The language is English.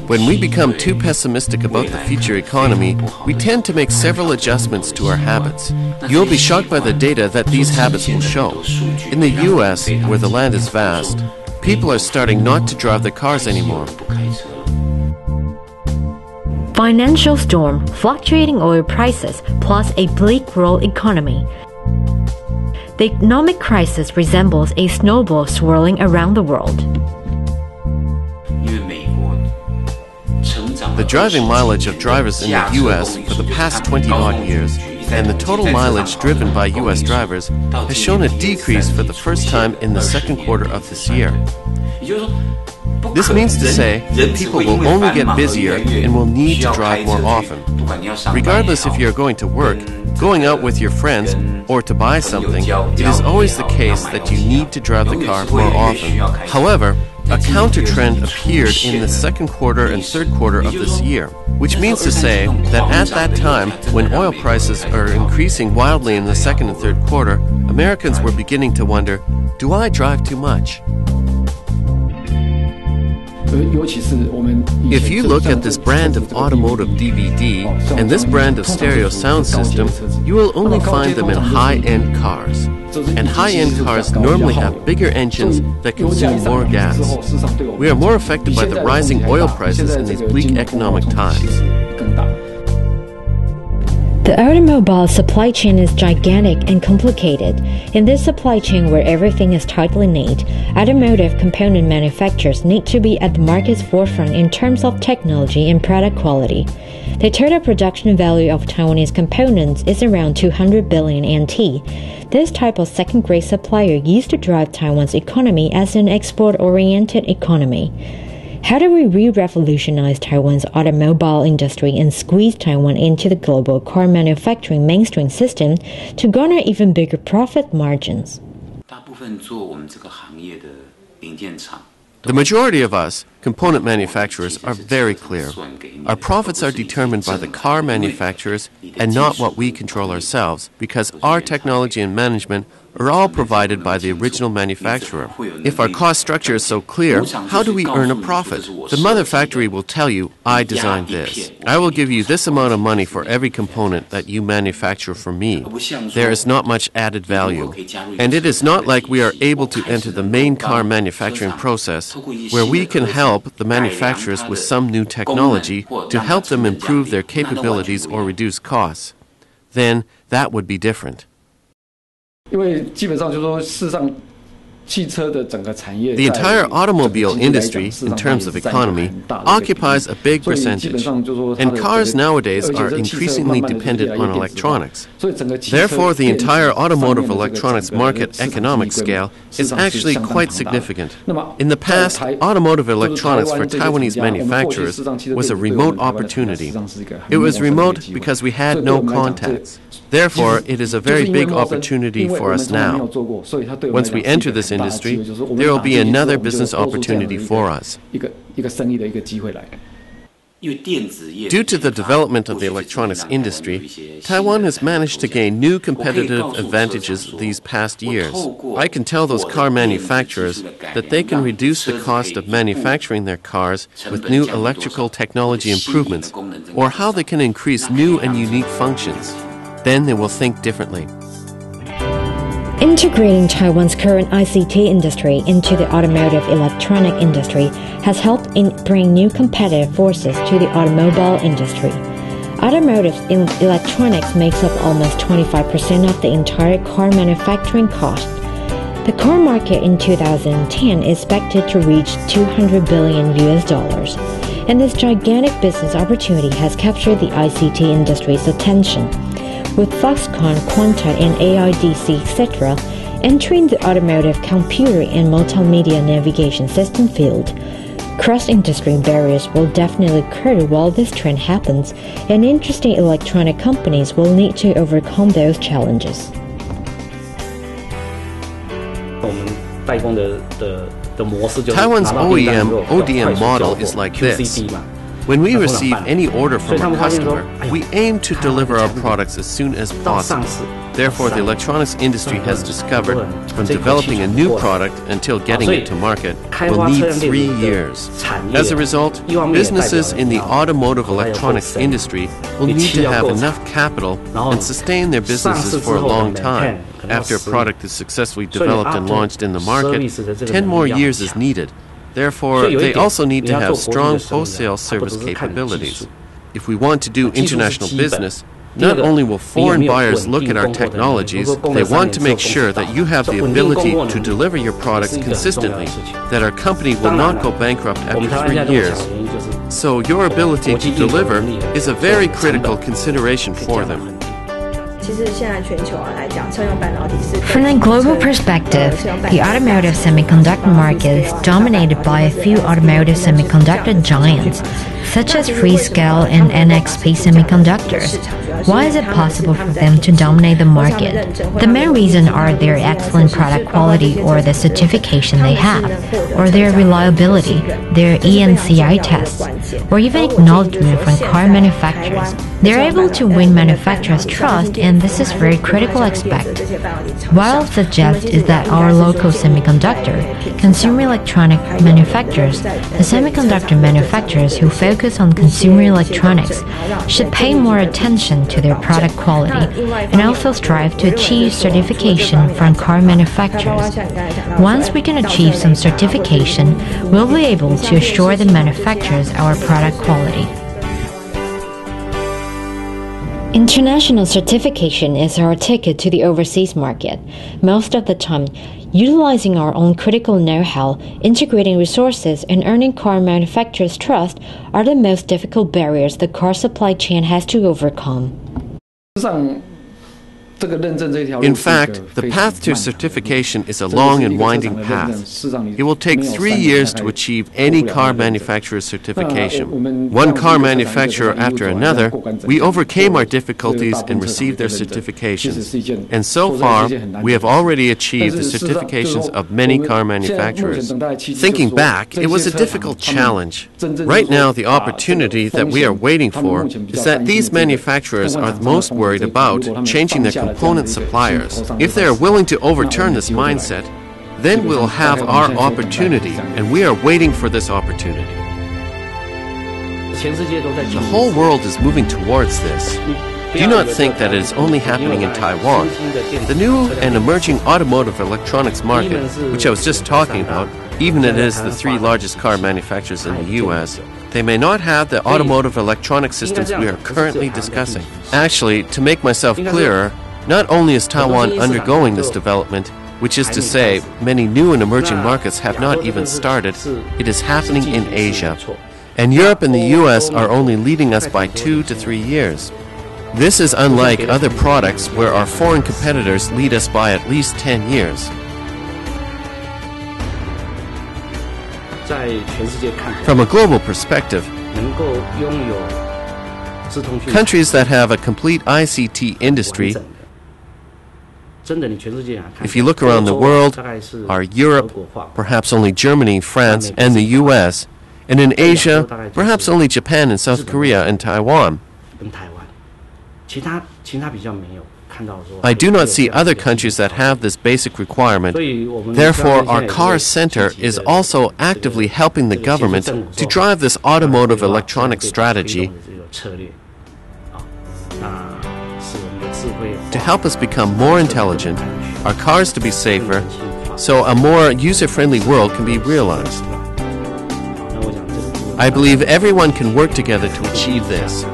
When we become too pessimistic about the future economy, we tend to make several adjustments to our habits. You'll be shocked by the data that these habits will show. In the US, where the land is vast, people are starting not to drive their cars anymore. Financial storm, fluctuating oil prices, plus a bleak world economy. The economic crisis resembles a snowball swirling around the world. The driving mileage of drivers in the US for the past 20-odd years and the total mileage driven by US drivers has shown a decrease for the first time in the second quarter of this year. This means to say that people will only get busier and will need to drive more often. Regardless if you're going to work, going out with your friends, or to buy something, it is always the case that you need to drive the car more often. However, a counter-trend appeared in the second quarter and third quarter of this year, which means to say that at that time, when oil prices are increasing wildly in the second and third quarter, Americans were beginning to wonder, do I drive too much? If you look at this brand of automotive DVD and this brand of stereo sound system, you will only find them in high-end cars. And high-end cars normally have bigger engines that consume more gas. We are more affected by the rising oil prices in these bleak economic times. The automobile supply chain is gigantic and complicated. In this supply chain where everything is tightly knit, automotive component manufacturers need to be at the market's forefront in terms of technology and product quality. The total production value of Taiwanese components is around 200 billion NT. This type of second-grade supplier used to drive Taiwan's economy as an export-oriented economy. How do we re-revolutionize Taiwan's automobile industry and squeeze Taiwan into the global car manufacturing mainstream system to garner even bigger profit margins? The majority of us, component manufacturers, are very clear. Our profits are determined by the car manufacturers and not what we control ourselves, because our technology and management are all provided by the original manufacturer. If our cost structure is so clear, how do we earn a profit? The mother factory will tell you, I designed this. I will give you this amount of money for every component that you manufacture for me. There is not much added value. And it is not like we are able to enter the main car manufacturing process, where we can help the manufacturers with some new technology to help them improve their capabilities or reduce costs. Then that would be different. The entire automobile industry, in terms of economy, occupies a big percentage, and cars nowadays are increasingly dependent on electronics. Therefore, the entire automotive electronics market economic scale is actually quite significant. In the past, automotive electronics for Taiwanese manufacturers was a remote opportunity. It was remote because we had no contacts. Therefore, it is a very big opportunity for us now. Once we enter this industry, there will be another business opportunity for us. Due to the development of the electronics industry, Taiwan has managed to gain new competitive advantages these past years. I can tell those car manufacturers that they can reduce the cost of manufacturing their cars with new electrical technology improvements, or how they can increase new and unique functions. Then they will think differently. Integrating Taiwan's current ICT industry into the automotive electronic industry has helped bring new competitive forces to the automobile industry. Automotive electronics makes up almost 25% of the entire car manufacturing cost. The car market in 2010 is expected to reach $200 billion, and this gigantic business opportunity has captured the ICT industry's attention. With Foxconn, Quanta, and AIDC, etc., entering the automotive computer and multimedia navigation system field, cross-industry barriers will definitely occur while this trend happens, and interesting electronic companies will need to overcome those challenges. Taiwan's OEM/ODM model is like this. When we receive any order from a customer, we aim to deliver our products as soon as possible. Therefore, the electronics industry has discovered from developing a new product until getting it to market will need 3 years. As a result, businesses in the automotive electronics industry will need to have enough capital and sustain their businesses for a long time. After a product is successfully developed and launched in the market, 10 more years is needed. Therefore, they also need to have strong post-sale service capabilities. If we want to do international business, not only will foreign buyers look at our technologies, they want to make sure that you have the ability to deliver your products consistently, that our company will not go bankrupt after 3 years. So your ability to deliver is a very critical consideration for them. From a global perspective, the automotive semiconductor market is dominated by a few automotive semiconductor giants, such as Freescale and NXP Semiconductors. Why is it possible for them to dominate the market? The main reason are their excellent product quality or the certification they have, or their reliability, their ENCI tests, or even acknowledgement from car manufacturers. They're able to win manufacturers' trust, and this is a very critical aspect. What I'll suggest is that our local semiconductor, consumer electronic manufacturers, the semiconductor manufacturers who focus on consumer electronics, should pay more attention to their product quality and also strive to achieve certification from car manufacturers. Once we can achieve some certification, we'll be able to assure the manufacturers our product quality. International certification is our ticket to the overseas market. Most of the time, utilizing our own critical know-how, integrating resources, and earning car manufacturers' trust are the most difficult barriers the car supply chain has to overcome. In fact, the path to certification is a long and winding path. It will take 3 years to achieve any car manufacturer's certification. One car manufacturer after another, we overcame our difficulties and received their certifications. And so far, we have already achieved the certifications of many car manufacturers. Thinking back, it was a difficult challenge. Right now, the opportunity that we are waiting for is that these manufacturers are the most worried about changing their component suppliers. If they are willing to overturn this mindset, then we'll have our opportunity, and we are waiting for this opportunity. The whole world is moving towards this. Do not think that it is only happening in Taiwan. The new and emerging automotive electronics market, which I was just talking about, even it is the 3 largest car manufacturers in the US, they may not have the automotive electronic systems we are currently discussing. Actually, to make myself clearer, not only is Taiwan undergoing this development, which is to say, many new and emerging markets have not even started, it is happening in Asia. And Europe and the US are only leading us by 2 to 3 years. This is unlike other products where our foreign competitors lead us by at least 10 years. From a global perspective, countries that have a complete ICT industry, if you look around the world, are Europe, perhaps only Germany, France, and the US, and in Asia, perhaps only Japan and South Korea and Taiwan. I do not see other countries that have this basic requirement. Therefore, our CAR Center is also actively helping the government to drive this automotive electronics strategy to help us become more intelligent, our cars to be safer, so a more user-friendly world can be realized. I believe everyone can work together to achieve this.